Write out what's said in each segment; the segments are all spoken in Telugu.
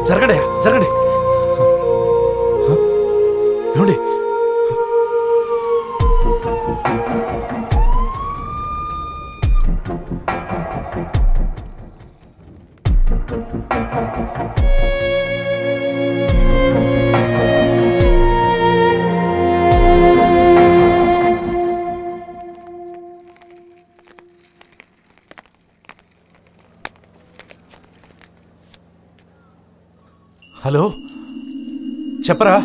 జరగండి జరగండి. ఏమండి హలో చెప్పరా.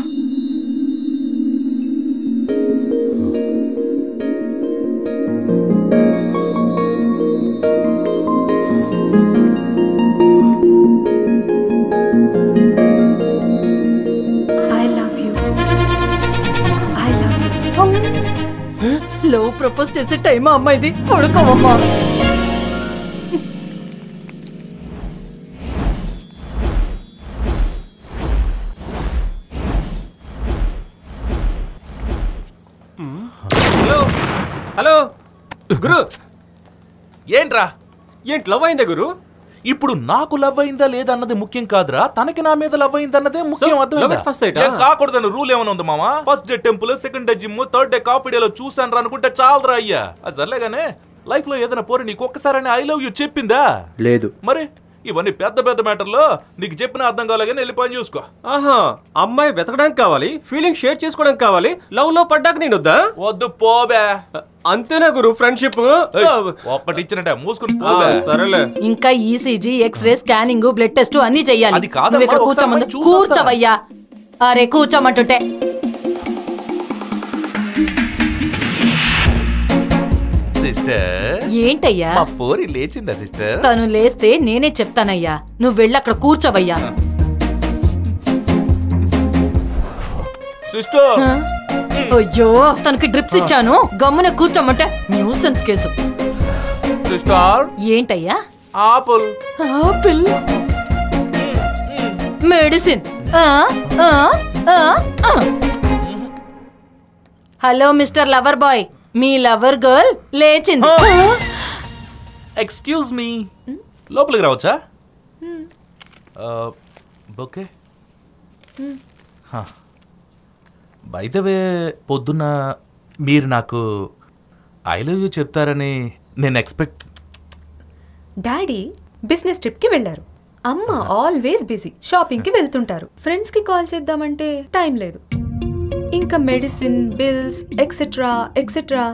లవ్ ప్రపోజ్ చేసే టైమా అమ్మాయిది? పడుకోవమ్మా. హలో హలో గురు, ఏంట్రా? ఏంటి లవ్ అయిందా గురు? ఇప్పుడు నాకు లవ్ అయిందా లేదా అన్నది ముఖ్యం కాదురా, తనకి నా మీద లవ్ అయిందన్నదే ముఖ్యం. కాకూడదని రూల్ ఏమైనా ఉంది మామా? First day temple, second day gym, third day coffee డేలో చూసాను రా అనుకుంటే చాలరా అయ్యా. అది సర్లేగానే లైఫ్ లో ఏదైనా పోరి నీకు ఒక్కసారి ఐ లవ్ యూ చెప్పిందా? లేదు. మరి ఇవన్నీ పెద్ద పెద్ద మ్యాటర్లో నీకు చెప్పిన అర్థం కావాలని వెళ్ళి పని చూసుకో. ఆహా, అమ్మాయి వెతకడానికి కావాలి, ఫీలింగ్ షేర్ చేసుకోవడానికి కావాలి, లవ్ లో పడ్డాక నేను వద్దా? వద్దు పోబే. అంతేనా గురు ఫ్రెండ్షిప్? ఒక్కటి ఇచ్చినట్టే మూసుకుని పోబే. సరేలే. ఇంకా ECG, X-ray, scanning, blood test అన్ని చెయ్యాలి. అది కాదు, ఇక్కడ కూర్చోమంది. కూర్చోవయ్యా. అరే కూర్చోమంటుంటే. సిస్టర్ ఏంటయ్యా? మా పోరి లేచిందా సిస్టర్? తను లేస్తే నేనే చెప్తానయ్యా. నువ్వు వెళ్ళి అక్కడ కూర్చోవయ్యా. సిస్టర్ అయ్యో, తనకి డ్రిప్స్ ఇచ్చాను, గమ్మున కూర్చోమంటే న్యూసెన్స్ కేసు. సిస్టర్ ఏంటయ్యా? Apple. Apple medicine. Hello mister lover boy, మీ లవర్ గర్ల్ లేచింది. ఎక్స్క్యూజ్ మీ, లోపలికి రావచ్చా? ఓకే. బై ద వే, పొద్దున్న మీరు నాకు ఐ లవ్ యూ చెప్తారని నేను ఎక్స్పెక్ట్. డాడీ బిజినెస్ ట్రిప్ కి వెళ్లారు. అమ్మ ఆల్వేస్ బిజీ, షాపింగ్ కి వెళ్తుంటారు. ఫ్రెండ్స్ కి కాల్ చేద్దామంటే టైం లేదు. ఇంకా మెడిసిన్, బిల్స్ ఎక్సెట్రా ఎక్సెట్రా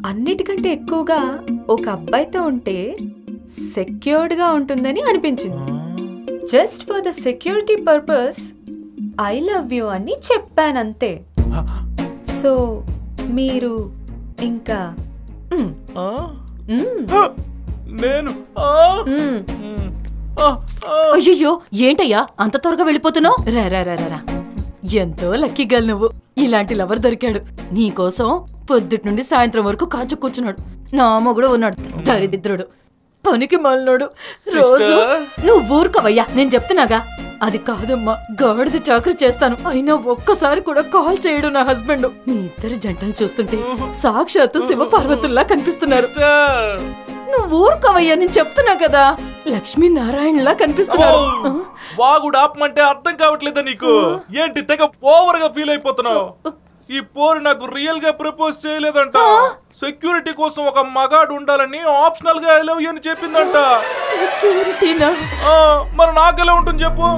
అన్నిటికంటే ఎక్కువగా ఒక అబ్బాయితో ఉంటే సెక్యూర్డ్ గా ఉంటుందని అనిపించింది. Just for the security purpose I love you అని చెప్పానంతే. సో మీరు ఇంకా నేను అయ్యో, ఏంటయ్యా అంత త్వరగా వెళ్ళిపోతున్నావు? రా, ఎంతో లక్కీ గర్ల్ నువ్వు. ఇలాంటి లవర్ దొరికాడు నీకోసం. పొద్దుటి నుండి సాయంత్రం వరకు కాచు కూర్చున్నాడు. నా మొగుడు ఉన్నాడు, దరిద్రుడు, పనికి మళ్ళోడు. రోజు నువ్వు ఊరుకోవయ్యా, నేను చెప్తున్నాగా. అది కాదమ్మా, గాడిది చాకరీ చేస్తాను. అయినా ఒక్కసారి కూడా కాల్ చేయడు నా హస్బెండ్. మీ ఇద్దరి జంటను చూస్తుంటే సాక్షాత్తు శివపార్వతుల్లా కనిపిస్తున్నారు. నువ్వు ఊరుకోవయ్యా, నేను చెప్తున్నా కదా. లక్ష్మీ నారాయణలా కనిపిస్తున్నారు. వాగుడు ఆపమంటే అర్థం కావట్లేదా నీకు? ఏంటి తెగ ఓవర్ గా ఫీల్ అయిపోతున్నావు? ఈ పోరు నాకు రియల్ గా ప్రపోజ్ చేయలేదంట. సెక్యూరిటీ కోసం ఒక మగాడు ఉండాలని ఆప్షనల్ గా ఐ లవ్ యూ అని చెప్పిందంట. సెక్యూరిటీనా? మరి నాకెలా ఉంటుంది చెప్పు?